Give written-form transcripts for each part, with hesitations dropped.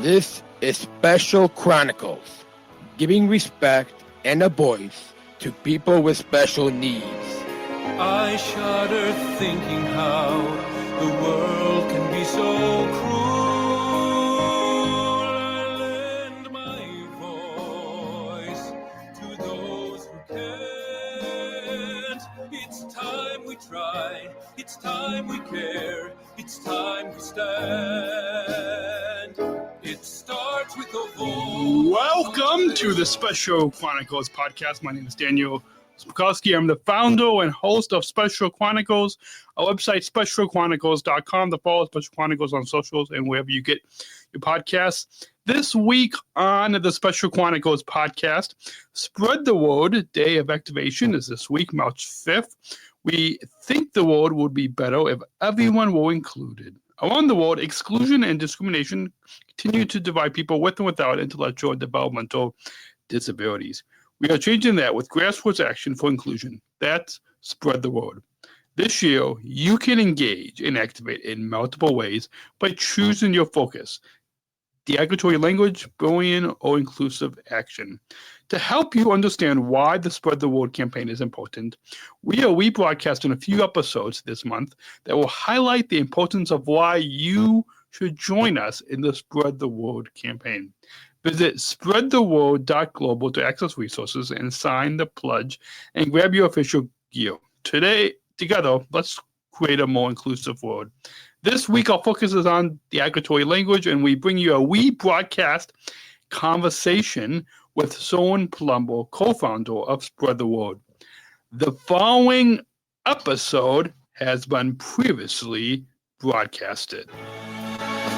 This is Special Chronicles, giving respect and a voice to people with special needs. I shudder thinking how the world can be so cruel. I lend my voice to those who can't. It's time we try, it's time we care, it's time we stand. It starts with a voice. Welcome to the Special Chronicles podcast. My name is Daniel Smokowski. I'm the founder and host of Special Chronicles, our website, specialchronicles.com. To follow Special Chronicles on socials and wherever you get your podcasts. This week on the Special Chronicles podcast, Spread the Word Day of Activation is this week, March 5th. We think the world would be better if everyone were included. Around the world, exclusion and discrimination continue to divide people with and without intellectual and developmental disabilities. We are changing that with grassroots action for inclusion. That's Spread the Word. This year, you can engage and activate in multiple ways by choosing your focus: derogatory language, bullying, or inclusive action. To help you understand why the Spread the Word campaign is important, we are rebroadcasting a few episodes this month that will highlight the importance of why you should join us in the Spread the Word campaign. Visit spreadtheword.global to access resources and sign the pledge and grab your official gear. Together, let's create a more inclusive world. This week, our focus is on derogatory language, and we bring you a rebroadcast conversation with Soren Plumber, co-founder of Spread the Word. The following episode has been previously broadcasted.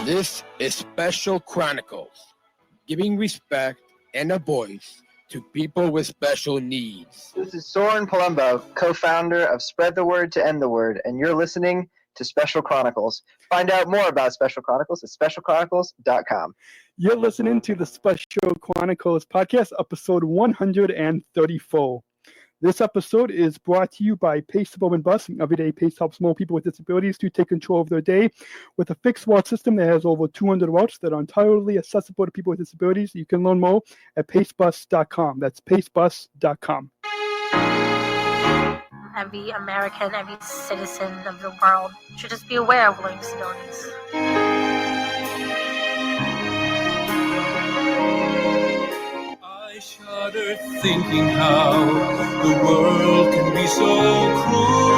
This is Special Chronicles, giving respect and a voice to people with special needs. This is Soren Palumbo, co-founder of Spread the Word to End the Word, and you're listening to Special Chronicles. Find out more about Special Chronicles at specialchronicles.com. You're listening to the Special Chronicles podcast, episode 134. This episode is brought to you by Pace Suburban Bus. Everyday Pace helps more people with disabilities to take control of their day with a fixed route system that has over 200 routes that are entirely accessible to people with disabilities. You can learn more at pacebus.com. That's pacebus.com. Every American, every citizen of the world should just be aware of learning disabilities. I shudder thinking how the world can be so cruel.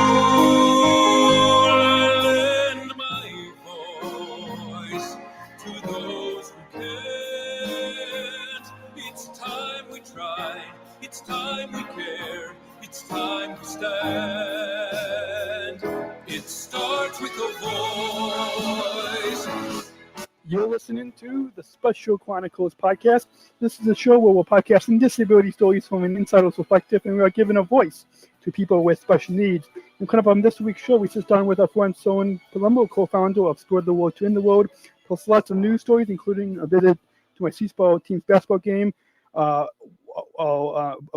I lend my voice to those who can't. It's time we try, it's time we care, it's time to stand. It starts with a voice. You're listening to the Special Chronicles podcast. This is a show where we're podcasting disability stories from an insider's perspective, and we are giving a voice to people with special needs. And kind of on this week's show, we sit down with our friend Soren Palumbo, co-founder of Spread the Word to End the World, plus lots of news stories, including a visit to my Seasball team's basketball game. A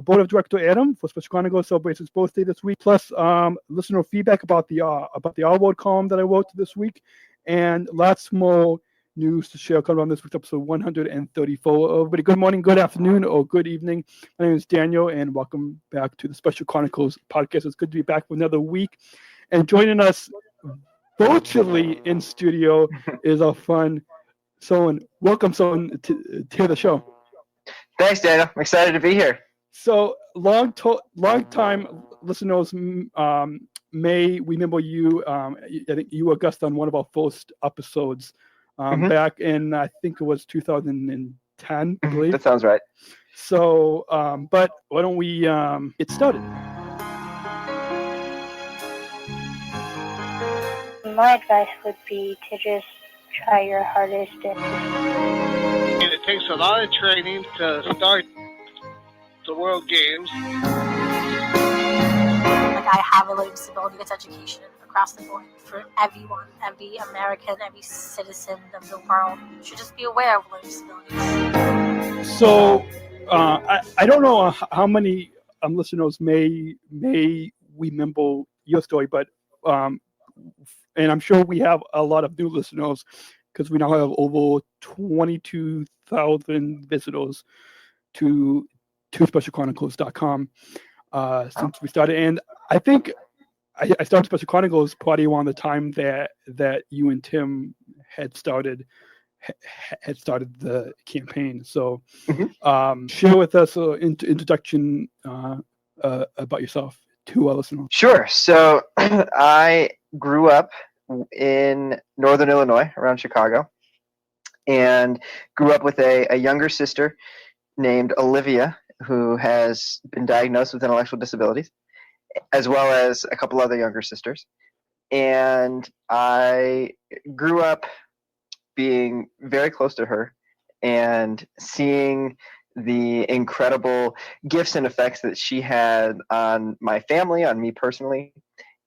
board of director Adam for Special Chronicles celebrates his birthday this week, plus listener feedback about the R-Word column that I wrote this week, and lots more news to share coming on this week's episode 134. Everybody, good morning, good afternoon, or good evening. My name is Daniel, and welcome back to the Special Chronicles podcast. It's good to be back for another week. And joining us virtually in studio is our friend Soren. Welcome, Soren, to the show. Thanks, Daniel. I'm excited to be here. So, long time listeners may remember you. I think you were a guest on one of our first episodes. Back in, I think it was 2010, I believe. That sounds right. So, but why don't we get started? My advice would be to just try your hardest. And it takes a lot of training to start the World Games. Like, I have a learning disability, that's education across the board for everyone, every American, every citizen of the world should just be aware of learning disabilities. So, I don't know how many listeners may remember your story, but and I'm sure we have a lot of new listeners. because we now have over 22,000 visitors to SpecialChronicles.com since we started. And I think I started Special Chronicles probably around the time that you and Tim had started the campaign. So share with us an introduction about yourself to our listeners. Sure. So I grew up in Northern Illinois, around Chicago, and grew up with a younger sister named Olivia, who has been diagnosed with intellectual disabilities, as well as a couple other younger sisters. And I grew up being very close to her and seeing the incredible gifts and effects that she had on my family, on me personally,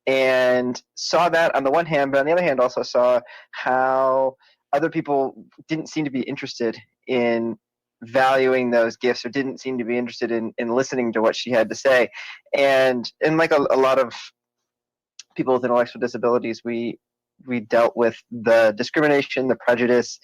and saw that on the one hand, but on the other hand also saw how other people didn't seem to be interested in valuing those gifts, or didn't seem to be interested in listening to what she had to say. And like a lot of people with intellectual disabilities, we dealt with the discrimination, the prejudice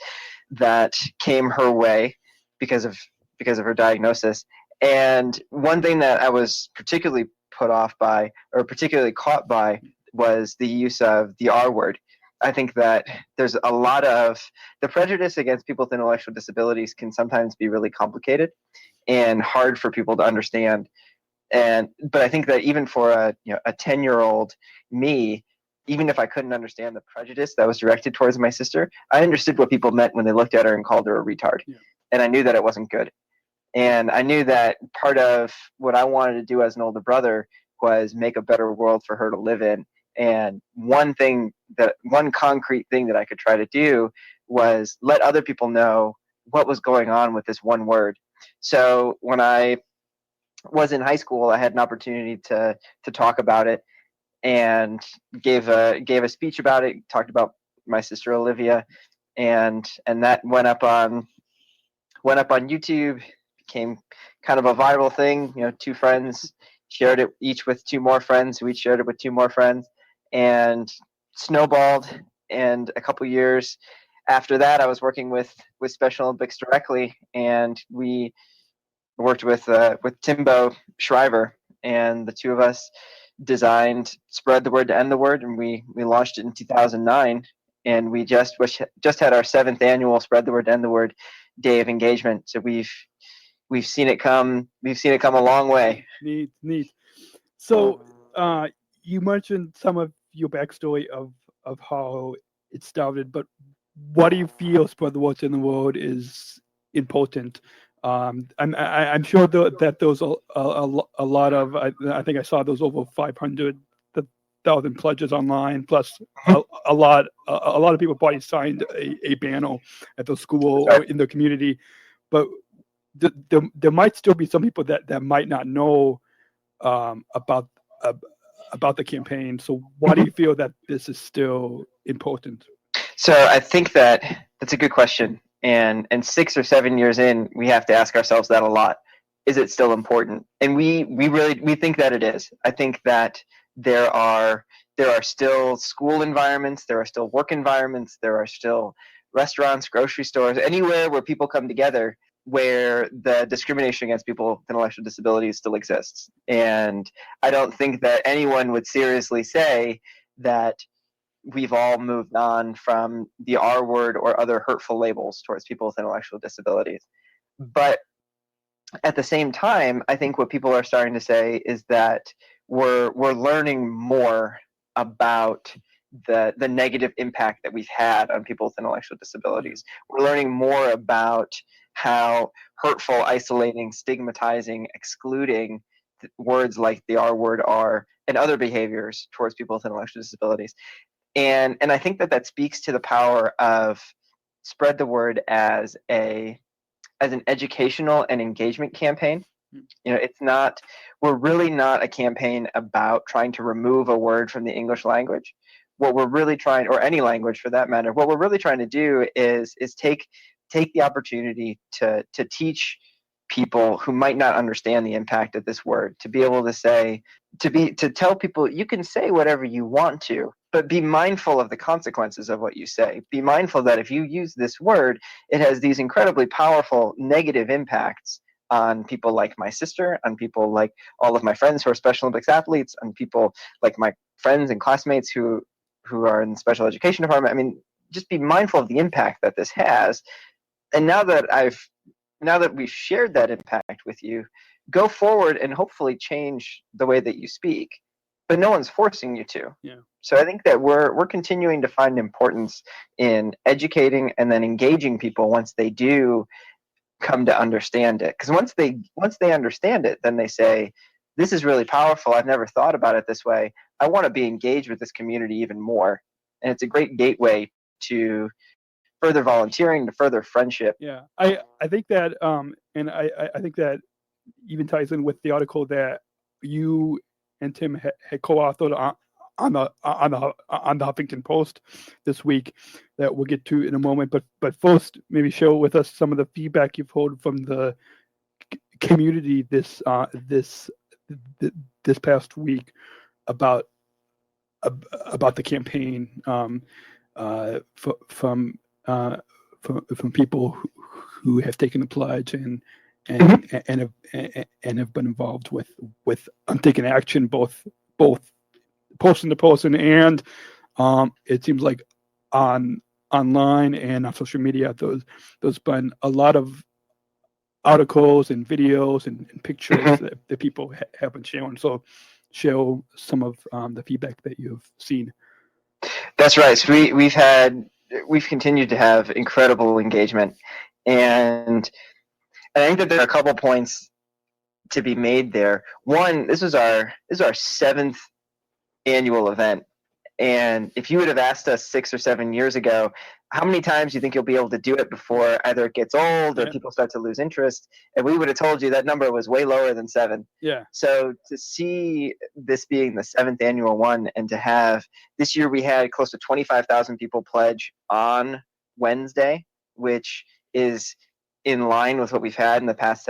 that came her way because of her diagnosis. And one thing that I was particularly put off by, or particularly caught by, was the use of the R word. I think that there's a lot of the prejudice against people with intellectual disabilities can sometimes be really complicated and hard for people to understand. But I think that even for a 10-year-old me, even if I couldn't understand the prejudice that was directed towards my sister, I understood what people meant when they looked at her and called her a retard. Yeah. And I knew that it wasn't good. And I knew that part of what I wanted to do as an older brother was make a better world for her to live in. And one concrete thing that I could try to do was let other people know what was going on with this one word. So when I was in high school, I had an opportunity to talk about it, and gave a speech about it, talked about my sister Olivia, and that went up on YouTube, became kind of a viral thing. Two friends shared it, each with two more friends, who each shared it with two more friends, and snowballed. And a couple years after that, I was working with Special Olympics directly, and we worked with Timbo Shriver, and the two of us designed Spread the Word to End the Word, and we launched it in 2009, and we just had our 7th annual Spread the Word to End the Word Day of Engagement. So we've seen it come a long way. Neat. So you mentioned some of your backstory of how it started, but what do you feel Spread the Word to End the Word is important? I'm sure that there's a lot of, I think I saw those over 500,000 pledges online, plus a lot of people probably signed a banner at the school or in the community. But there might still be some people that might not know about the campaign. So why do you feel that this is still important? So I think that's a good question. And 6 or 7 years in, we have to ask ourselves that a lot. Is it still important? And we think that it is. I think that there are still school environments, there are still work environments, there are still restaurants, grocery stores, anywhere where people come together where the discrimination against people with intellectual disabilities still exists. And I don't think that anyone would seriously say that we've all moved on from the R word or other hurtful labels towards people with intellectual disabilities. But at the same time, I think what people are starting to say is that we're learning more about the negative impact that we've had on people with intellectual disabilities. We're learning more about how hurtful, isolating, stigmatizing, excluding words like the R word are, and other behaviors towards people with intellectual disabilities. And I think that speaks to the power of Spread the Word as an educational and engagement campaign. We're really not a campaign about trying to remove a word from the English language. What we're really trying, or any language for that matter, what we're really trying to do is take the opportunity to teach people who might not understand the impact of this word, to be able to say, to tell people, you can say whatever you want to, but be mindful of the consequences of what you say. Be mindful that if you use this word, it has these incredibly powerful negative impacts on people like my sister, on people like all of my friends who are Special Olympics athletes, on people like my friends and classmates who are in the special education department. I mean, just be mindful of the impact that this has. And now that we've shared that impact with you, go forward and hopefully change the way that you speak. But no one's forcing you to. Yeah. So I think that we're continuing to find importance in educating and then engaging people once they do come to understand it. Because once they understand it, then they say, this is really powerful. I've never thought about it this way. I want to be engaged with this community even more. And it's a great gateway to further volunteering, to further friendship. Yeah, I think that and I think that even ties in with the article that you and Tim had co-authored on the Huffington Post this week that we'll get to in a moment. But first, maybe share with us some of the feedback you've heard from the community this past week about the campaign from people who have taken the pledge and have been involved with taking action both person to person and it seems like online and on social media. There's been a lot of articles and videos and pictures that people have been sharing. So share some of the feedback that you've seen. That's right. So we've continued to have incredible engagement, and I think that there are a couple points to be made there. One, this is our 7th annual event, and if you would have asked us 6 or 7 years ago, how many times do you think you'll be able to do it before either it gets old or people start to lose interest? And we would have told you that number was way lower than 7. Yeah. So to see this being the 7th annual one, and to have this year, we had close to 25,000 people pledge on Wednesday, which is in line with what we've had in the past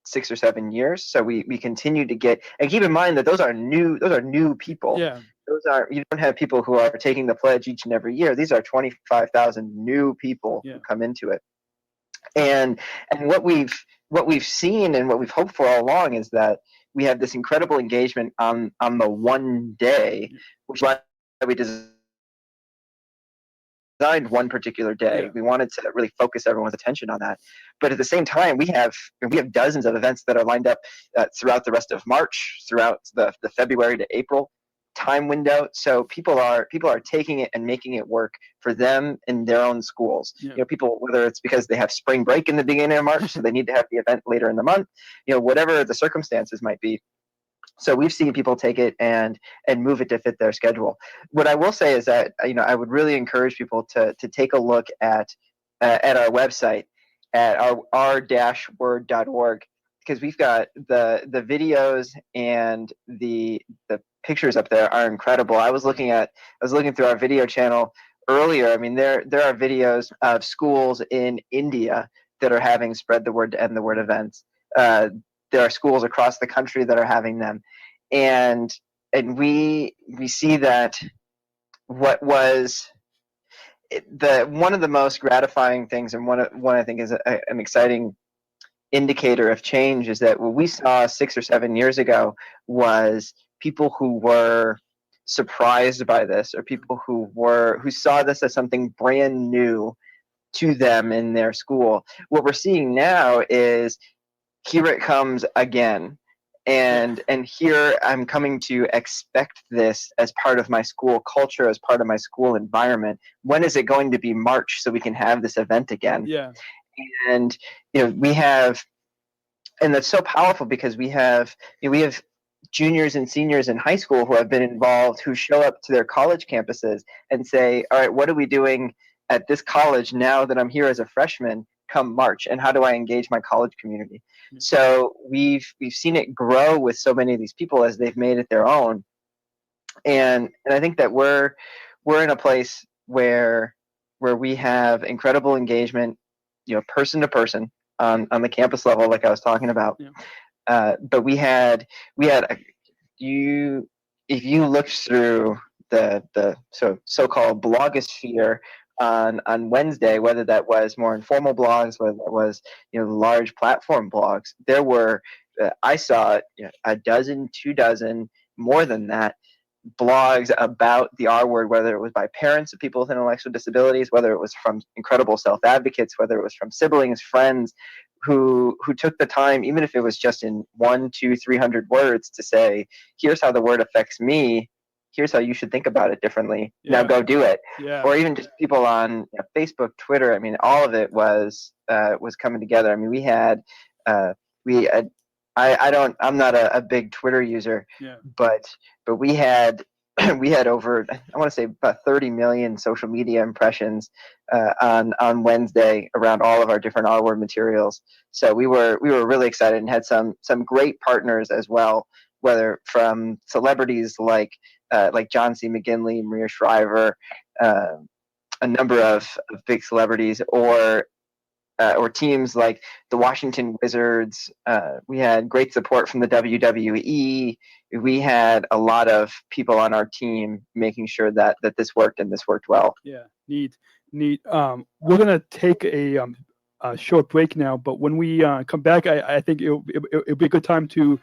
6 or 7 years. So we continue to get, and keep in mind that those are new people. Yeah. You don't have people who are taking the pledge each and every year. These are 25,000 new people who come into it. And what we've seen and what we've hoped for all along is that we have this incredible engagement on the one day, which is why we designed one particular day. Yeah. We wanted to really focus everyone's attention on that. But at the same time, we have dozens of events that are lined up throughout the rest of March, throughout the February to April time window. So people are taking it and making it work for them in their own schools. Yeah. People, whether it's because they have spring break in the beginning of March, so they need to have the event later in the month, whatever the circumstances might be. So we've seen people take it and move it to fit their schedule. What I will say is that I would really encourage people to take a look at our website at r-word.org, because we've got the videos and the pictures up there are incredible. I was looking through our video channel earlier. I mean, there are videos of schools in India that are having Spread the Word to End the Word events. There are schools across the country that are having them, and we see that what was one of the most gratifying things, and one I think is an exciting indicator of change, is that what we saw 6 or 7 years ago was people who were surprised by this, or people who saw this as something brand new to them in their school. What we're seeing now is, here it comes again, and here I'm coming to expect this as part of my school culture, as part of my school environment. When is it going to be March so we can have this event again? Yeah. And we have, and that's so powerful, because we have juniors and seniors in high school who have been involved, who show up to their college campuses and say, all right, what are we doing at this college now that I'm here as a freshman come March, and how do I engage my college community? Mm-hmm. So we've seen it grow with so many of these people as they've made it their own. And I think that we're in a place where we have incredible engagement, person to person, on the campus level, like I was talking about. Yeah. But we had if you looked through the so-called blogosphere on Wednesday, whether that was more informal blogs, whether that was large platform blogs, there were I saw a dozen, 2 dozen, more than that, blogs about the R word, whether it was by parents of people with intellectual disabilities, whether it was from incredible self-advocates, whether it was from siblings, friends, who took the time, even if it was just in 100, 200, 300 words, to say, here's how the word affects me, here's how you should think about it differently. Yeah. Now go do it. Yeah. Or even just people on Facebook, Twitter. I mean, all of it was coming together. I mean, we had I'm not a big Twitter user, Yeah. but we had over, I want to say, about 30 million social media impressions on Wednesday around all of our different R word materials. So we were really excited and had some great partners as well, whether from celebrities like John C. McGinley, Maria Shriver, a number of big celebrities, or teams like the Washington Wizards. We had great support from the WWE. We had a lot of people on our team making sure that this worked, and this worked well. Yeah, neat. We're gonna take a short break now, but when we come back, I think it'll be a good time to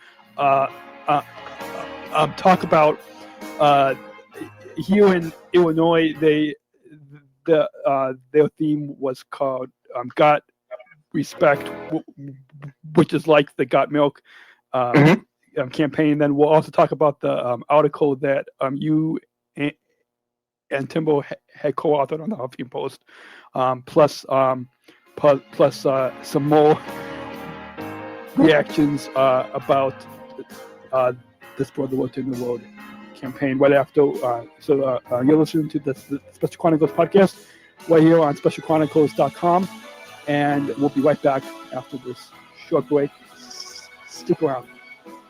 talk about here in Illinois. Their theme was called Got Respect, which is like the Got Milk campaign. Then we'll also talk about the article that you and Timbo had co-authored on the Huffington Post, plus some more reactions about the Spread the Word to the World campaign right after. You're listening to the Special Chronicles podcast right here on specialchronicles.com, and we'll be right back after this short break. Stick around.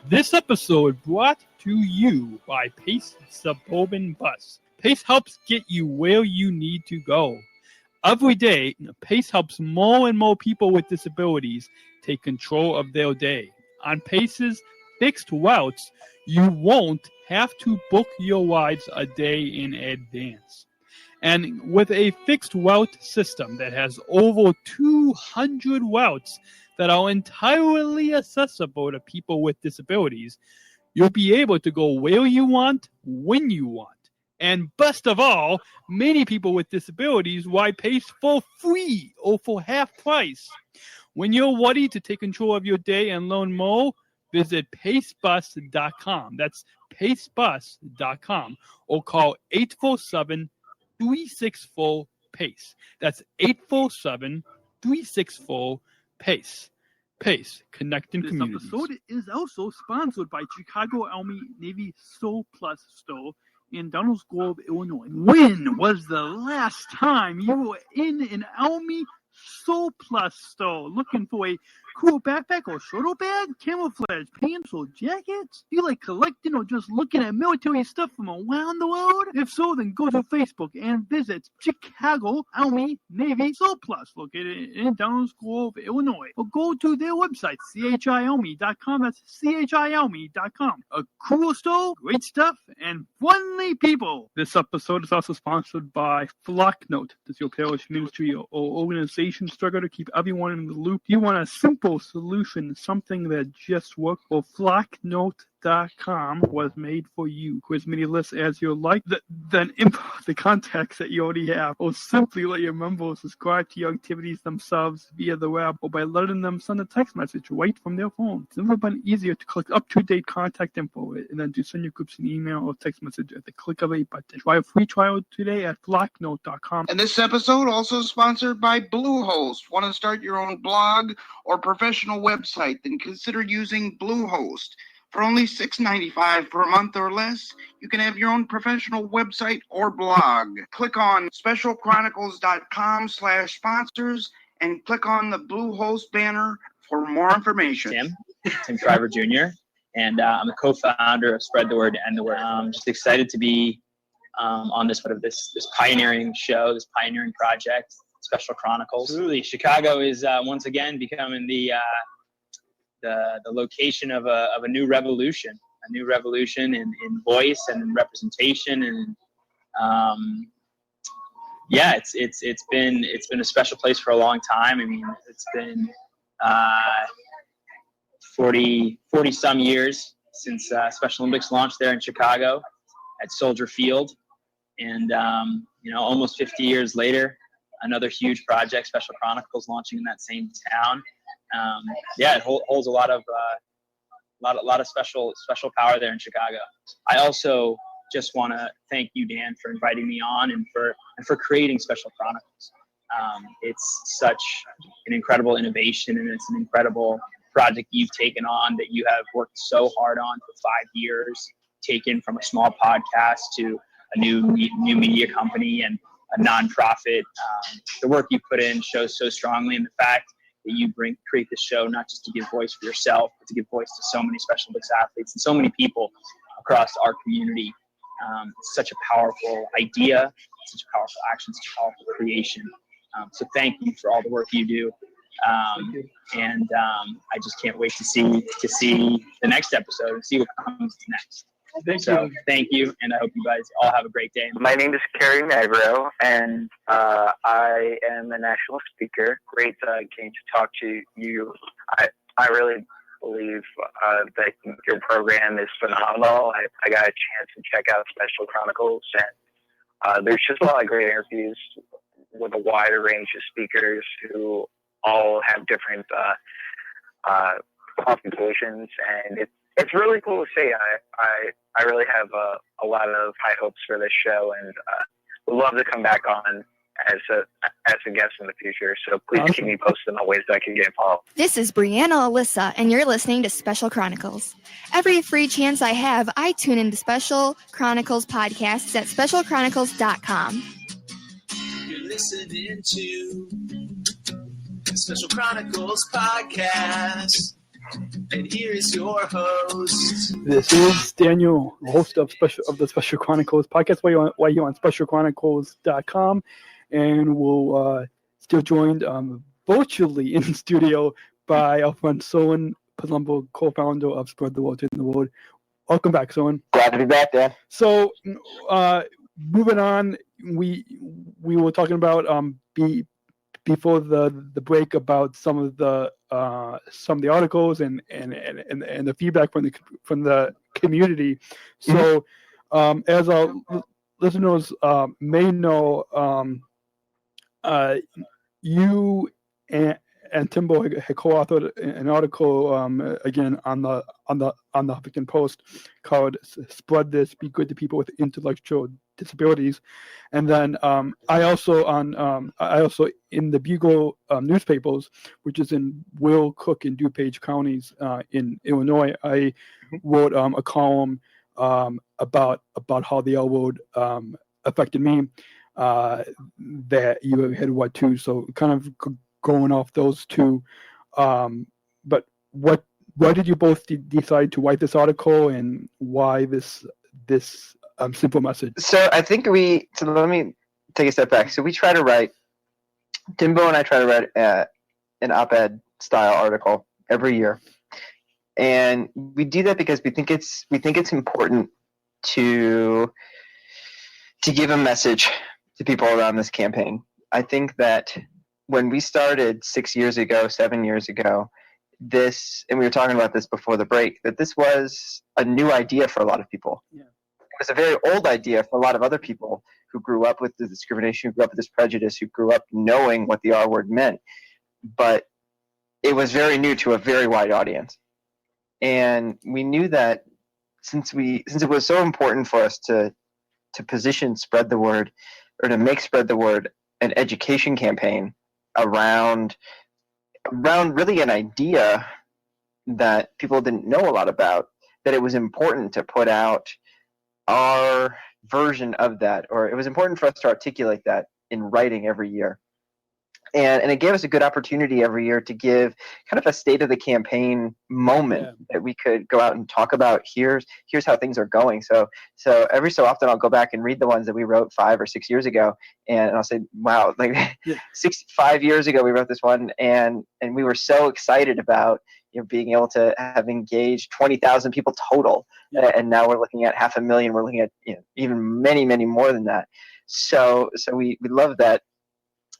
This episode brought to you by Pace Suburban Bus. Pace helps get you where you need to go. Every day, Pace helps more and more people with disabilities take control of their day. On Pace's fixed routes, you won't have to book your rides a day in advance. And with a fixed route system that has over 200 routes that are entirely accessible to people with disabilities, you'll be able to go where you want, when you want. And best of all, many people with disabilities ride Pace for free or for half price. When you're ready to take control of your day and learn more, visit pacebus.com. That's pacebus.com, or call 847-364-PACE. That's 847-364-PACE. Pace, connecting communities. This episode is also sponsored by Chicago Army Navy Soul Plus Store in Downers Grove, Illinois. When was the last time you were in an Army Soul Plus store looking for a cool backpack or shoulder bag, camouflage pants or jackets? Do you like collecting or just looking at military stuff from around the world? If so, then go to Facebook and visit Chicago Army Navy Soul Plus, located in Downers Grove, Illinois. Or go to their website, chiarmy.com. That's chiarmy.com. A cool store, great stuff, and friendly people. This episode is also sponsored by Flocknote. Does your parish ministry or organization struggle to keep everyone in the loop? You want a simple solution, something that just works? Well, Flocknote.com was made for you. Quiz many lists as you like, then import the contacts that you already have, or simply let your members subscribe to your activities themselves via the web, or by letting them send a text message right from their phone. It's never been easier to collect up-to-date contact info and then to send your groups an email or text message at the click of a button. Try a free trial today at Flocknote.com. And this episode also sponsored by Bluehost. Want to start your own blog or professional website? Then consider using Bluehost. For only $6.95 per month or less, you can have your own professional website or blog. Click on specialchronicles.com/sponsors and click on the Bluehost banner for more information. Tim Shriver Jr., and I'm the co-founder of Spread the Word to End the Word. I'm just excited to be on this pioneering show, this pioneering project. Special Chronicles. Absolutely, Chicago is once again becoming the location of a new revolution, in voice and in representation, and it's been a special place for a long time. I mean, it's been 40 some years since Special Olympics launched there in Chicago at Soldier Field, and almost 50 years later, another huge project, Special Chronicles, launching in that same town. It holds a lot of special power there in Chicago. I also just want to thank you, Dan, for inviting me on and for creating Special Chronicles. It's such an incredible innovation, and it's an incredible project you've taken on that you have worked so hard on for 5 years, taken from a small podcast to a new media company and a nonprofit. The work you put in shows so strongly, and the fact that you create this show not just to give voice for yourself, but to give voice to so many Special Olympics athletes and so many people across our community. It's such a powerful idea, such a powerful action, such a powerful creation. So thank you for all the work you do. And I just can't wait to see the next episode and see what comes next. Thank you, and I hope you guys all have a great day. My name is Kerry Magro, and I am a national speaker. Great getting to talk to you. I really believe that your program is phenomenal. I got a chance to check out Special Chronicles, and there's just a lot of great interviews with a wider range of speakers who all have different qualifications, and it's really cool to see. I really have a lot of high hopes for this show, and would love to come back on as a guest in the future. So please keep me posted on ways that I can get involved. This is Brianna Alyssa, and you're listening to Special Chronicles. Every free chance I have, I tune into Special Chronicles podcasts at specialchronicles.com. You're listening to the Special Chronicles podcast. And here is your host. This is Daniel, host of the Special Chronicles podcast. While you're on specialchronicles.com, and we'll still joined virtually in the studio by our friend Soen Palumbo, co-founder of Spread the Word in the World. Welcome back, Soen. Glad to be back, Dan. So, moving on, we were talking about before the break about some of the articles and the feedback from the community. So as our listeners may know, you and Timbo had co-authored an article again on the Huffington Post called "Spread This: Be Good to People with Intellectual Disabilities," and then I also in the Bugle newspapers, which is in Will, Cook, and DuPage counties in Illinois, I wrote a column about how the L word affected me. That you had what too, so kind of going off those two. But why did you both decide to write this article, and why this simple message? So I think let me take a step back. So we try to write, Timbo and I try to write an op-ed style article every year, and we do that because we think it's important to give a message to people around this campaign. I think that when we started 7 years ago, this, and we were talking about this before the break, that this was a new idea for a lot of people. Yeah. It was a very old idea for a lot of other people who grew up with the discrimination, who grew up with this prejudice, who grew up knowing what the R word meant. But it was very new to a very wide audience. And we knew that since it was so important for us to position Spread the Word, or to make Spread the Word an education campaign around really an idea that people didn't know a lot about, that it was important to put out our version of that, or it was important for us to articulate that in writing every year. And it gave us a good opportunity every year to give kind of a state of the campaign moment that we could go out and talk about. Here's how things are going. So every so often I'll go back and read the ones that we wrote 5 or 6 years ago, and I'll say, wow, like 5 years ago we wrote this one, and we were so excited about being able to have engaged 20,000 people total, and now we're looking at 500,000. We're looking at even many more than that. So we love that.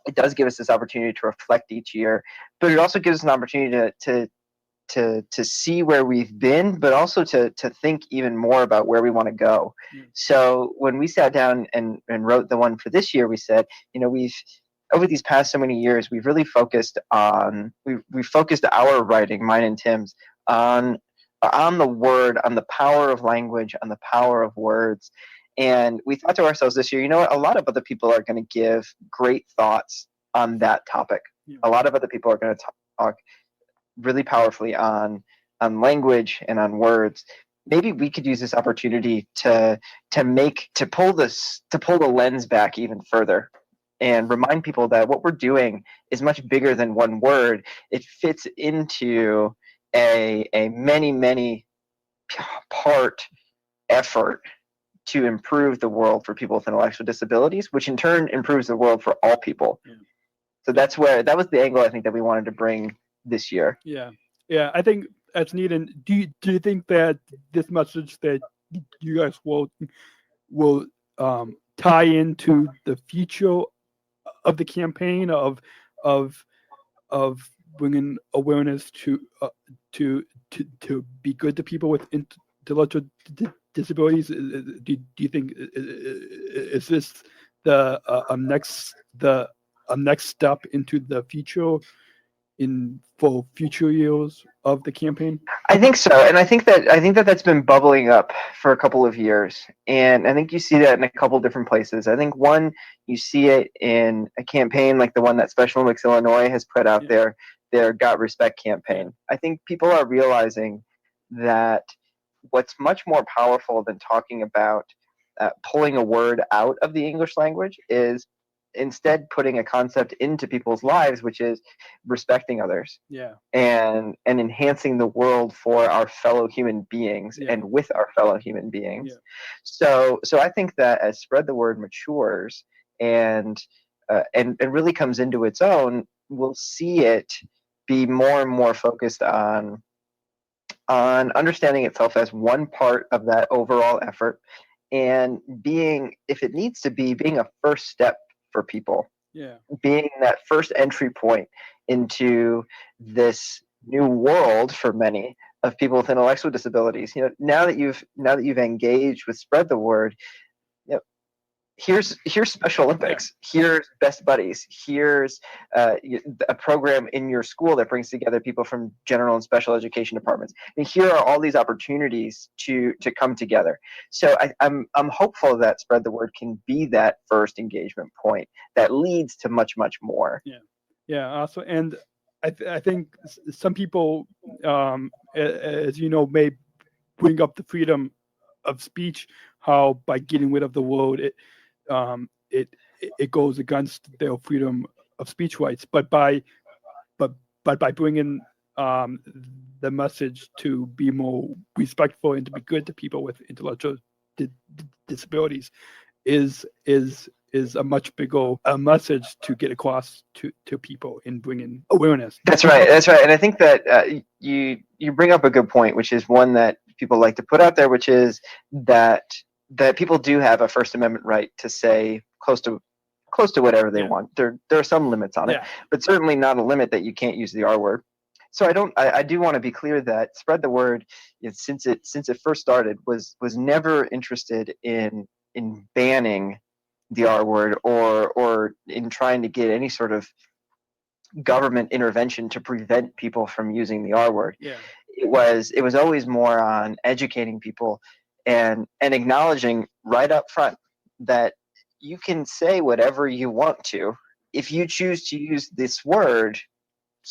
It does give us this opportunity to reflect each year, but it also gives us an opportunity to see where we've been, but also to think even more about where we want to go. So when we sat down and wrote the one for this year, we said, we've over these past so many years, we've really focused on we focused our writing, mine and Tim's, on the word, on the power of language, on the power of words. And we thought to ourselves this year, a lot of other people are going to give great thoughts on that topic. A lot of other people are going to talk really powerfully on language and on words. Maybe we could use this opportunity to pull the lens back even further and remind people that what we're doing is much bigger than one word. It fits into a many part effort to improve the world for people with intellectual disabilities, which in turn improves the world for all people. So that was the angle I think that we wanted to bring this year. Yeah, I think that's neat. And do you think that this message that you guys will tie into the future of the campaign of bringing awareness to be good to people with intellectual disabilities? Do you think is this the next step into the future for future years of the campaign? I think so, and I think that that's been bubbling up for a couple of years, and I think you see that in a couple different places. I think one, you see it in a campaign like the one that Special Olympics Illinois has put out their Got Respect campaign. I think people are realizing that what's much more powerful than talking about pulling a word out of the English language is instead putting a concept into people's lives, which is respecting others and enhancing the world for our fellow human beings and with our fellow human beings. So I think that as Spread the Word matures and really comes into its own, we'll see it be more and more focused on understanding itself as one part of that overall effort, and being, if it needs to be, being a first step for people, being that first entry point into this new world for many of people with intellectual disabilities. Now that you've engaged with Spread the Word, here's Special Olympics, here's Best Buddies, here's a program in your school that brings together people from general and special education departments. And here are all these opportunities to come together. So I'm hopeful that Spread the Word can be that first engagement point that leads to much more. Also, and I think some people, as you know, may bring up the freedom of speech, how by getting rid of the word, it goes against their freedom of speech rights. But by bringing the message to be more respectful and to be good to people with intellectual disabilities is a much bigger message to get across to people in bringing awareness. That's right. And I think that you bring up a good point, which is one that people like to put out there, which is that people do have a First Amendment right to say close to whatever they want. There are some limits on it, but certainly not a limit that you can't use the R word. So I do want to be clear that Spread the Word, since it first started, was never interested in banning the R word or in trying to get any sort of government intervention to prevent people from using the R word. It was always more on educating people and acknowledging right up front that you can say whatever you want to. If you choose to use this word,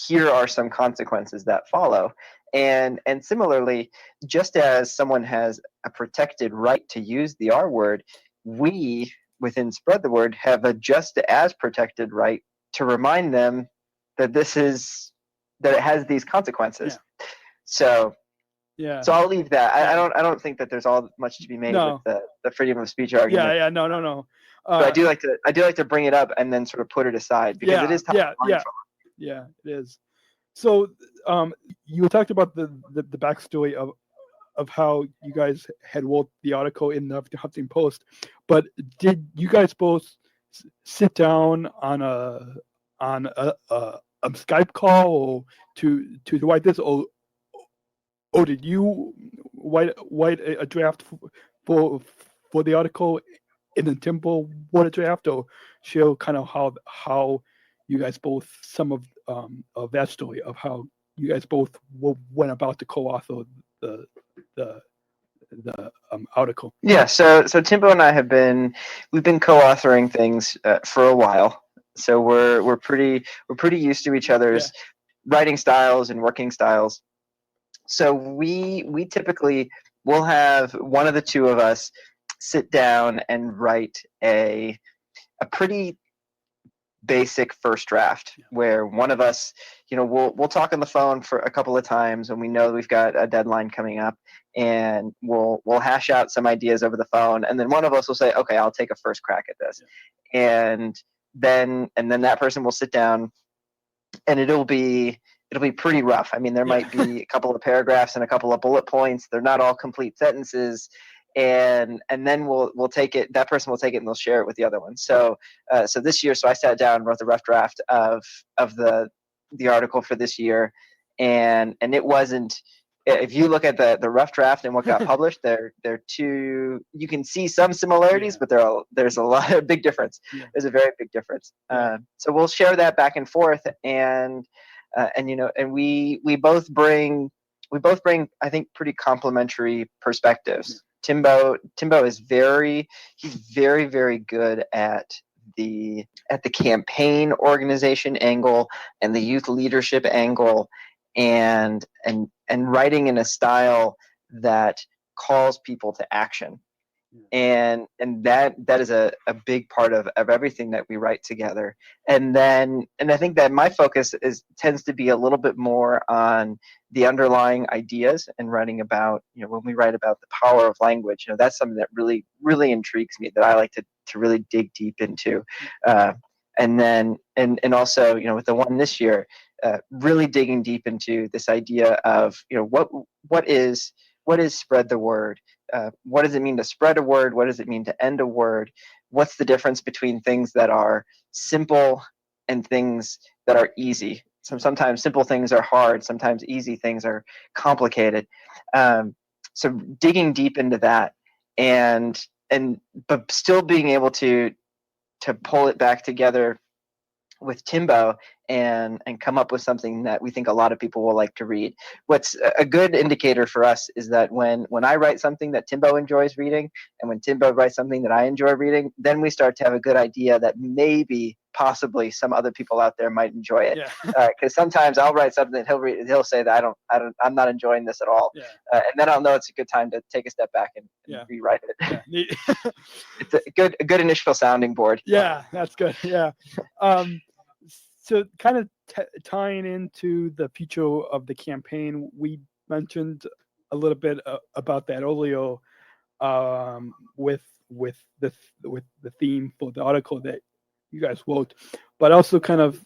here are some consequences that follow. And similarly, just as someone has a protected right to use the R word, we within Spread the Word have a just as protected right to remind them that that it has these consequences. So I'll leave that. I don't think that there's all much to be made with the freedom of speech argument. No. But I do like to bring it up and then sort of put it aside because it is tough to learn from. Yeah, it is. So you talked about the backstory of how you guys had wrote the article in the Huffington Post, but did you guys both sit down on a Skype call or to write this, or did you write a draft for the article and then Timbo wrote a draft, or show kind of how you guys both, some of that story of how you guys both went about to co-author the article? Yeah, so Timbo and I we've been co-authoring things for a while, so we're pretty used to each other's writing styles and working styles. So we typically will have one of the two of us sit down and write a pretty basic first draft, where one of us, we'll talk on the phone for a couple of times when we know we've got a deadline coming up, and we'll hash out some ideas over the phone, and then one of us will say, okay, I'll take a first crack at this. And then that person will sit down, and it'll be pretty rough. I mean, there might be a couple of paragraphs and a couple of bullet points. They're not all complete sentences. And then we'll take it. That person will take it and they'll share it with the other one. So this year, I sat down and wrote the rough draft of the article for this year, and it wasn't. If you look at the rough draft and what got published, they're two. You can see some similarities, but there's a lot of big difference. There's a very big difference. So we'll share that back and forth, and we both bring, I think, pretty complementary perspectives. Timbo is very good at the campaign organization angle and the youth leadership angle, and writing in a style that calls people to action. And that is a big part of everything that we write together. And I think that my focus tends to be a little bit more on the underlying ideas and writing about, when we write about the power of language, that's something that really, really intrigues me, that I like to really dig deep into. And also, with the one this year, really digging deep into this idea of, what is spread the word? What does it mean to spread a word? What does it mean to end a word? What's the difference between things that are simple and things that are easy? Sometimes simple things are hard. Sometimes easy things are complicated. So digging deep into that, but still being able to pull it back together with Timbo and come up with something that we think a lot of people will like to read. What's a good indicator for us is that when I write something that Timbo enjoys reading, and when Timbo writes something that I enjoy reading, then we start to have a good idea that maybe possibly some other people out there might enjoy it. Because sometimes I'll write something and he'll say that I'm not enjoying this at all. And then I'll know it's a good time to take a step back and rewrite it. It's a good initial sounding board. Yeah, that's good. Yeah. So kind of tying into the future of the campaign, we mentioned a little bit about that earlier, with the theme for the article that you guys wrote, but also kind of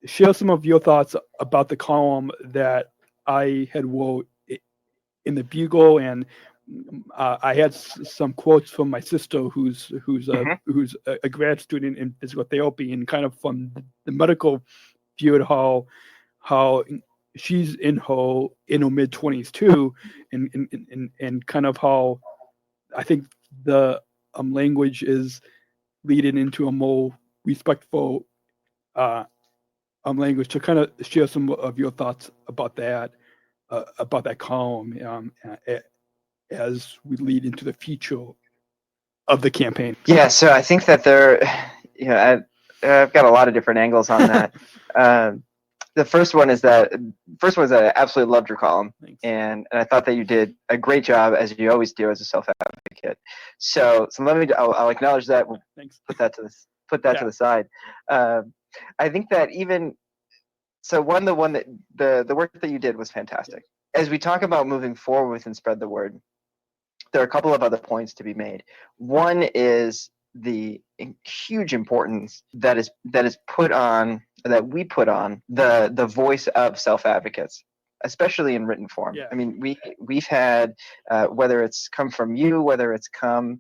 share some of your thoughts about the column that I had wrote in the Bugle, and I had some quotes from my sister, who's a grad student in physical therapy, and kind of from the medical view at how she's in her mid 20s too, and kind of how I think the language is leading into a more respectful language. To kind of share some of your thoughts about that column, as we lead into the future of the campaign. Yeah, so I think that I've got a lot of different angles on that. The first one is that I absolutely loved your column. Thanks. And I thought that you did a great job, as you always do as a self-advocate. So I'll acknowledge that. We'll Thanks. put that to the side. I think that even so, the one that the work that you did was fantastic. As we talk about moving forward with and spread the word, there are a couple of other points to be made. One is the huge importance that we put on the voice of self-advocates, especially in written form. Yeah. I mean, we've had whether it's come from you, whether it's come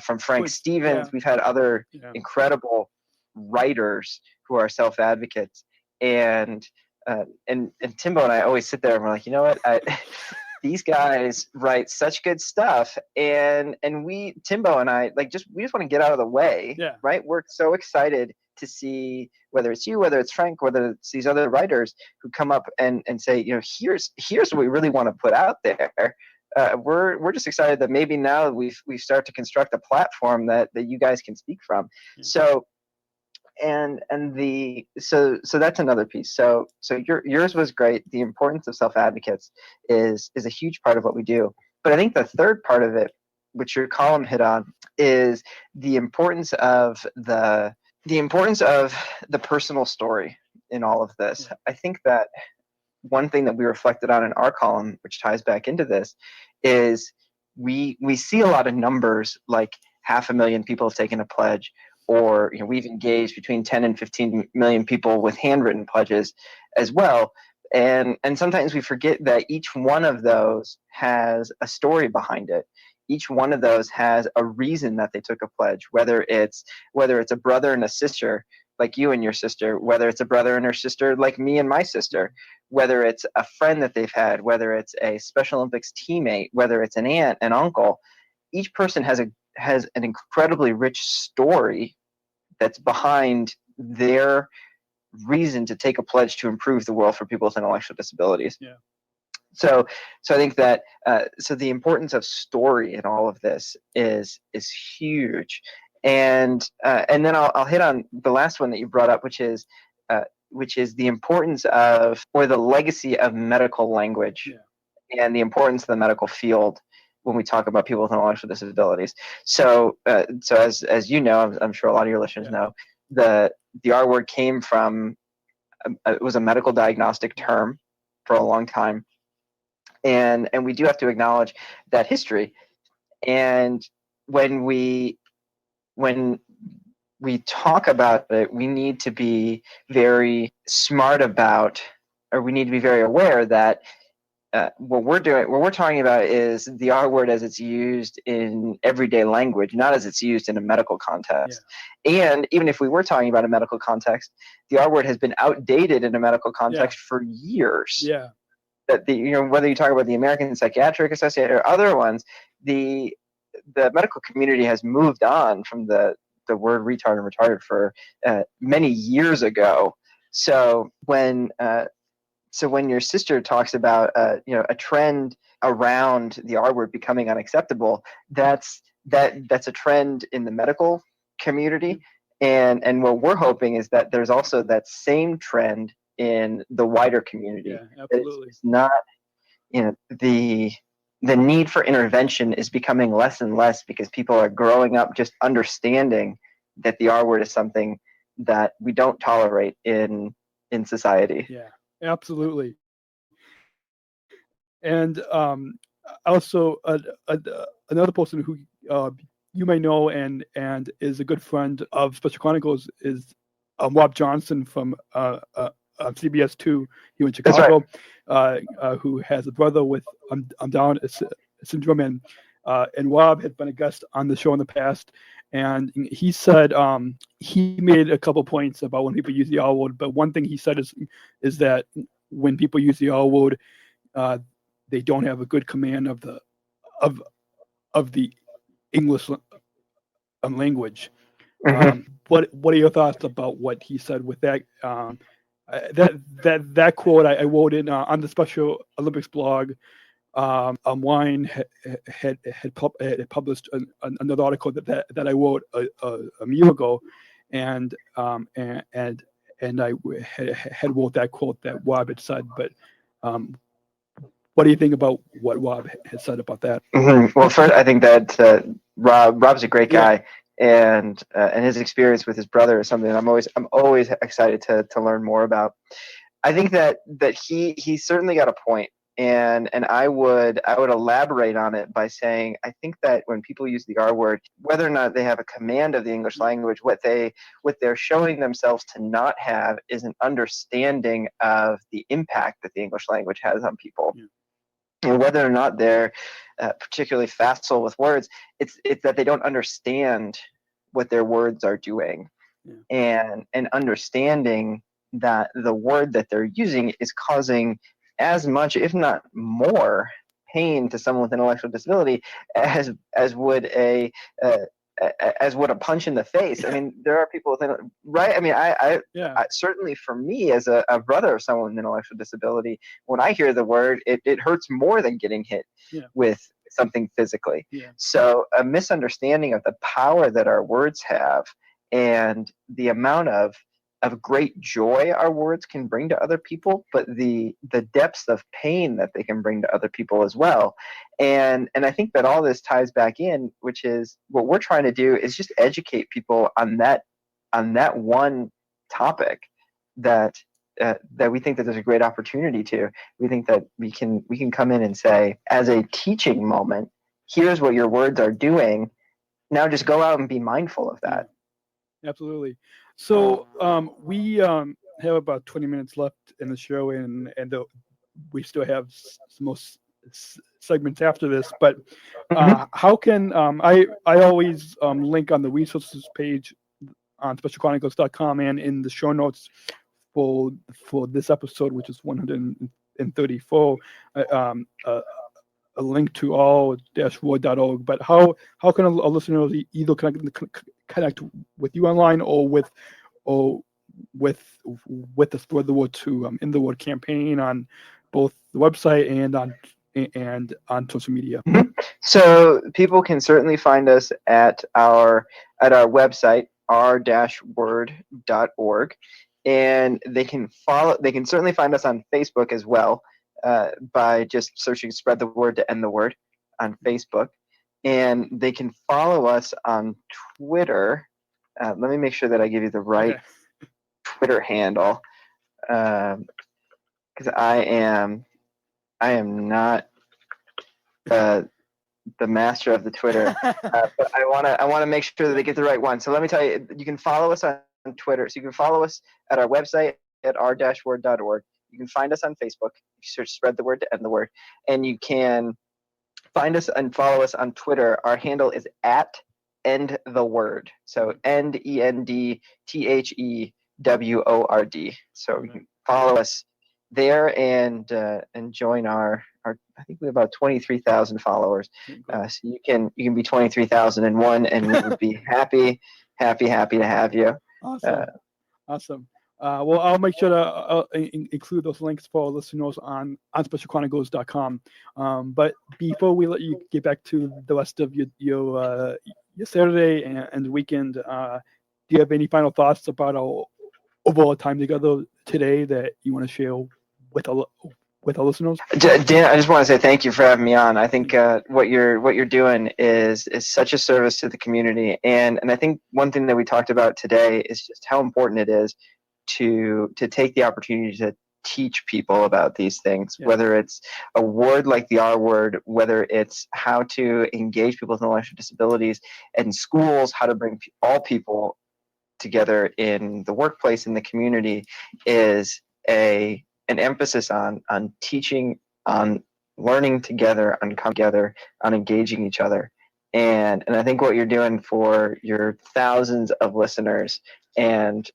from Frank Stevens, we've had other incredible writers who are self-advocates, and Timbo and I always sit there and we're like, you know what, these guys write such good stuff, and Timbo and I, like, we just want to get out of the way, right? We're so excited to see whether it's you, whether it's Frank, whether it's these other writers who come up and say, you know, here's what we really want to put out there. We're just excited that maybe now we start to construct a platform that you guys can speak from. So that's another piece. So yours was great. The importance of self-advocates is a huge part of what we do. But I think the third part of it, which your column hit on, is the importance of the personal story in all of this. I think that one thing that we reflected on in our column, which ties back into this, is we see a lot of numbers like 500,000 people have taken a pledge, or we've engaged between 10 and 15 million people with handwritten pledges as well. And sometimes we forget that each one of those has a story behind it. Each one of those has a reason that they took a pledge, whether it's a brother and a sister like you and your sister, whether it's a brother and her sister like me and my sister, whether it's a friend that they've had, whether it's a Special Olympics teammate, whether it's an aunt, an uncle. Each person has an incredibly rich story that's behind their reason to take a pledge to improve the world for people with intellectual disabilities. Yeah. So I think that so the importance of story in all of this is huge, and then I'll hit on the last one that you brought up, which is the importance of, or the legacy of, medical language, and the importance of the medical field when we talk about people with intellectual disabilities. So as you know, I'm sure a lot of your listeners know, the R word came from it was a medical diagnostic term for a long time, and we do have to acknowledge that history. And when we talk about it, we need to be very smart about, or we need to be very aware that what we're talking about is the R word as it's used in everyday language, not as it's used in a medical context. And even if we were talking about a medical context, the R word has been outdated in a medical context for years. Yeah. That whether you talk about the American Psychiatric Association or other ones, the medical community has moved on from the word retard and retarded for many years ago. So when your sister talks about a trend around the R word becoming unacceptable, that's a trend in the medical community, and what we're hoping is that there's also that same trend in the wider community. Yeah, absolutely. It's not, the need for intervention is becoming less and less because people are growing up just understanding that the R word is something that we don't tolerate in society. Yeah, absolutely. And also another person who you may know and is a good friend of Special Chronicles is Rob Johnson from CBS 2 here in Chicago, who has a brother with Down syndrome, and Rob had been a guest on the show in the past, and he said he made a couple points about when people use the R word, but one thing he said is that when people use the R word, they don't have a good command of the English language. Mm-hmm. What are your thoughts about what he said with that? That quote I wrote in on the Special Olympics blog. Wine had published another article that I wrote a year ago, and I had wrote that quote that Rob had said. But what do you think about what Rob had said about that? Mm-hmm. Well, first, I think that Rob's a great guy, and his experience with his brother is something that I'm always excited to learn more about. I think that he certainly got a point, and I would elaborate on it by saying I think that when people use the R word, whether or not they have a command of the English language, what they're showing themselves to not have is an understanding of the impact that the English language has on people. Yeah. And whether or not they're particularly facile with words, it's that they don't understand what their words are doing, and understanding that the word that they're using is causing as much, if not more, pain to someone with intellectual disability as would a punch in the face. I mean, there are people with right. I mean, I certainly for me as a brother of someone with intellectual disability, when I hear the word, it hurts more than getting hit with something physically. So a misunderstanding of the power that our words have and the amount of great joy our words can bring to other people, but the depths of pain that they can bring to other people as well. And I think that all this ties back in, which is what we're trying to do is just educate people on that one topic that we think that there's a great opportunity to. We think that we can come in and say, as a teaching moment, here's what your words are doing. Now just go out and be mindful of that. Absolutely. So we have about 20 minutes left in the show, and we still have some more segments after this. But how can I always link on the resources page on specialchronicles.com and in the show notes for this episode, which is 134, a link to all-word.org. But how can a listener either connect with you online or with the Spread the Word to In the Word campaign on both the website and on social media? So people can certainly find us at our website, r-word.org, and they can certainly find us on Facebook as well, by just searching Spread the Word to End the Word on Facebook. And they can follow us on Twitter. Let me make sure that I give you the right Twitter handle, because I am not the master of the Twitter, but I want to make sure that they get the right one. So let me tell you, you can follow us on Twitter. So you can follow us at our website at r-word.org. You can find us on Facebook. You search Spread the Word to End the Word, and you can find us and follow us on Twitter. Our handle is at End the Word. So EndTheWord. So you can follow us there and join our I think we have about 23,000 followers. So you can be 23,001, and we would be happy to have you. Awesome. Well, I'll make sure to include those links for our listeners on specialchronicles.com. But before we let you get back to the rest of your Saturday and the weekend, do you have any final thoughts about our overall time together today that you want to share with our listeners? Dan, I just want to say thank you for having me on. I think what you're doing is such a service to the community, and I think one thing that we talked about today is just how important it is to take the opportunity to teach people about these things, whether it's a word like the R word, whether it's how to engage people with intellectual disabilities in schools, how to bring all people together in the workplace, in the community, is an emphasis on teaching, on learning together, on coming together, on engaging each other. And I think what you're doing for your thousands of listeners and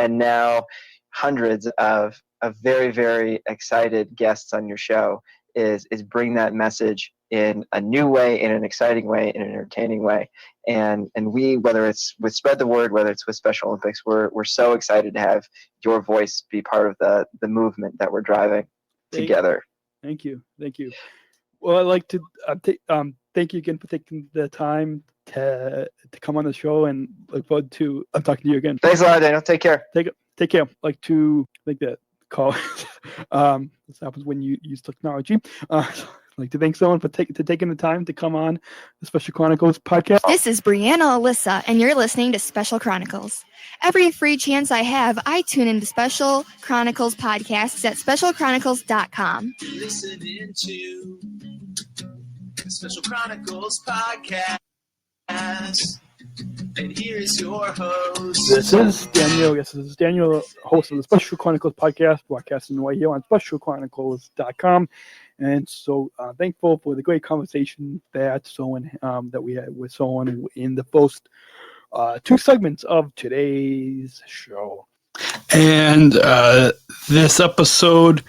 now hundreds of very, very excited guests on your show is bring that message in a new way, in an exciting way, in an entertaining way. And we, whether it's with Spread the Word, whether it's with Special Olympics, we're so excited to have your voice be part of the movement that we're driving together. Thank you. Well, I'd like to thank you again for taking the time to come on the show, and look forward to talking to you again. Thanks a lot, Daniel. Take care. Take care. Like to think that call. This happens when you use technology. I'd like to thank someone for taking the time to come on the Special Chronicles podcast. This is Brianna Alyssa, and you're listening to Special Chronicles. Every free chance I have, I tune into Special Chronicles podcasts at specialchronicles.com. Listening to Special Chronicles podcast. And here's your host. This is Daniel. Yes, this is Daniel, host of the Special Chronicles podcast, broadcasting right here on specialchronicles.com. And so thankful for the great conversation that we had with someone in the first two segments of today's show. And this episode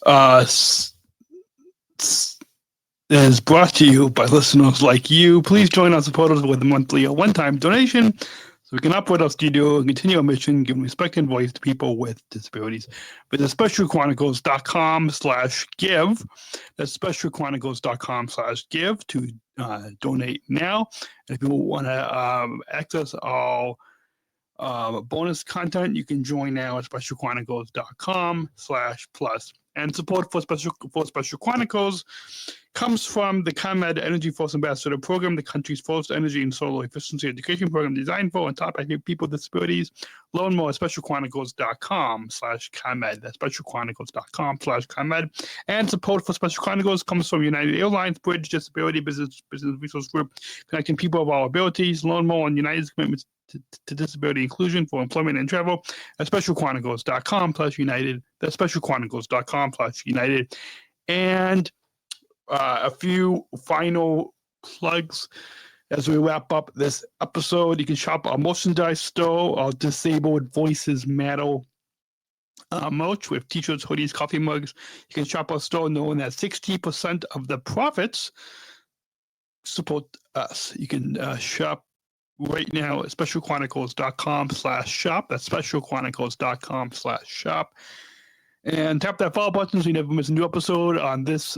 is brought to you by listeners like you. Please join our supporters with a monthly or one-time donation so we can operate our studio and continue our mission, giving respect and voice to people with disabilities. Visit specialchronicles.com/give. That's specialchronicles.com/give to donate now. And if you want to access our bonus content, you can join now at specialchronicles.com/plus. And support for Special Chronicles comes from the ComEd Energy Force Ambassador Program, the country's first energy and solar efficiency education program designed for and taught by people with disabilities. Learn more at specialchronicles.com/ComEd. That's specialchronicles.com/ComEd. And support for Special Chronicles comes from United Airlines Bridge Disability Business Resource Group, connecting people of all abilities. Learn more on United's commitments to disability inclusion for employment and travel at specialchronicles.com/United. That's specialchronicles.com/United. And a few final plugs as we wrap up this episode. You can shop our merchandise store, our Disabled Voices Matter merch with t-shirts, hoodies, coffee mugs. You can shop our store knowing that 60% of the profits support us. You can shop right now at specialchronicles.com/shop. That's specialchronicles.com/shop. And tap that follow button so you never miss a new episode. On this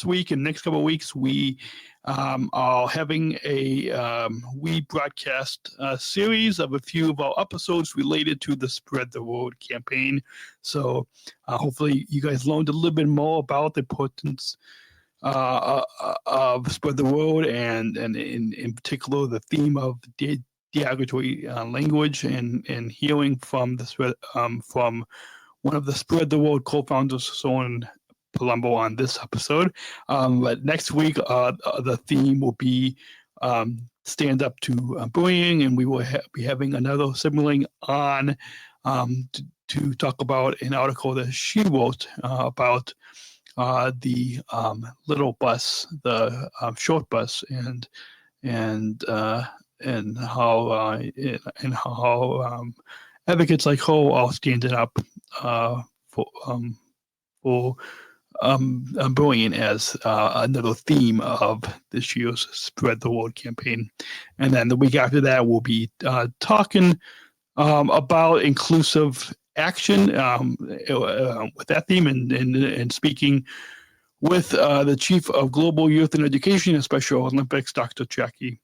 week and next couple of weeks, we are having a we broadcast series of a few of our episodes related to the Spread the Word campaign. So hopefully you guys learned a little bit more about the importance of Spread the Word, and in particular the theme of derogatory language and healing from the spread from one of the Spread the Word co-founders, Soren Palumbo, on this episode. But next week, the theme will be stand up to bullying, and we will be having another sibling on to talk about an article that she wrote about the little bus, the short bus, and how advocates like her are standing up for bullying as another theme of this year's Spread the Word campaign. And then the week after that, we'll be talking about inclusive action with that theme, and speaking with the Chief of Global Youth and Education and Special Olympics, Dr. Jackie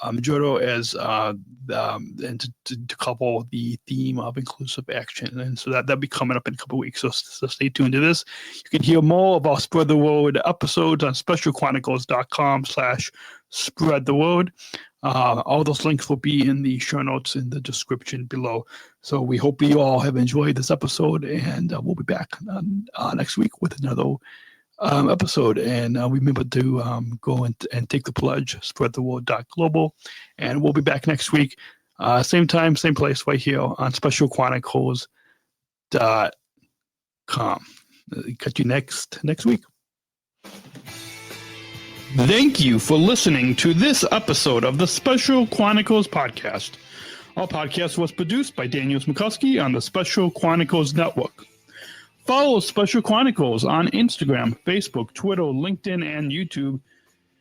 Majordo, as and to couple the theme of inclusive action. And so that'll be coming up in a couple of weeks. So stay tuned to this. You can hear more of our Spread the Word episodes on specialchronicles.com/Spread the Word. All those links will be in the show notes in the description below. So we hope you all have enjoyed this episode, and we'll be back next week with another episode. And remember to go and take the pledge, spreadtheword.global. And we'll be back next week, same time, same place, right here on specialchronicles.com. Catch you next week. Thank you for listening to this episode of the Special Chronicles podcast. Our podcast was produced by Daniel Smikowski on the Special Chronicles Network. Follow Special Chronicles on Instagram, Facebook, Twitter, LinkedIn, and YouTube.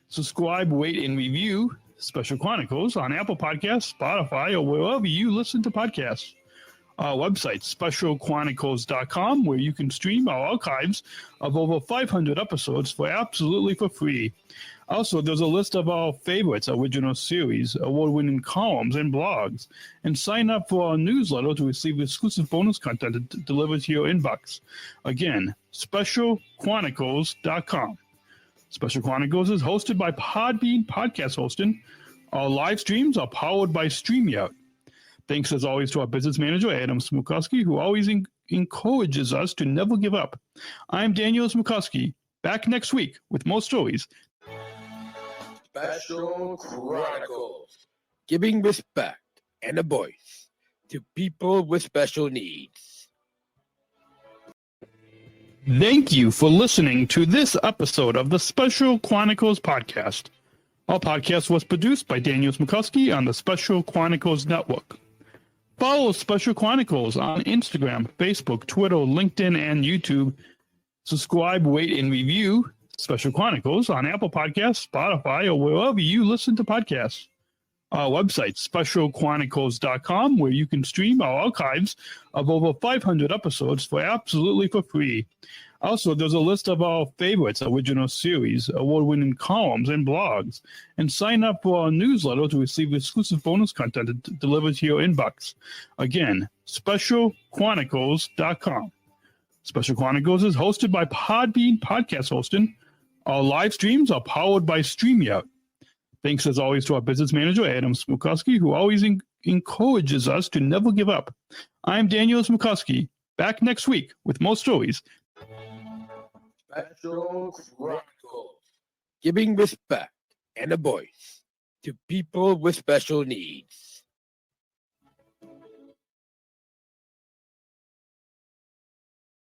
Subscribe, rate, and review Special Chronicles on Apple Podcasts, Spotify, or wherever you listen to podcasts. Our website, specialchronicles.com, where you can stream our archives of over 500 episodes for free. Also, there's a list of our favorites, original series, award-winning columns, and blogs. And sign up for our newsletter to receive exclusive bonus content delivered to your inbox. Again, specialchronicles.com. Special Chronicles is hosted by Podbean Podcast Hosting. Our live streams are powered by StreamYard. Thanks as always to our business manager, Adam Smukowski, who always encourages us to never give up. I'm Daniel Smukowski, back next week with more stories. Special Chronicles, giving respect and a voice to people with special needs. Thank you for listening to this episode of the Special Chronicles podcast. Our podcast was produced by Daniel Smukowski on the Special Chronicles Network. Follow Special Chronicles on Instagram, Facebook, Twitter, LinkedIn, and YouTube. Subscribe, rate, and review Special Chronicles on Apple Podcasts, Spotify, or wherever you listen to podcasts. Our website, specialchronicles.com, where you can stream our archives of over 500 episodes for absolutely for free. Also, there's a list of our favorites, original series, award-winning columns, and blogs. And sign up for our newsletter to receive exclusive bonus content delivered to your inbox. Again, specialchronicles.com. Special Chronicles is hosted by Podbean Podcast Hosting. Our live streams are powered by StreamYard. Thanks as always to our business manager, Adam Smukowski, who always encourages us to never give up. I'm Daniel Smukowski, back next week with more stories. Special Chronicles, giving respect and a voice to people with special needs.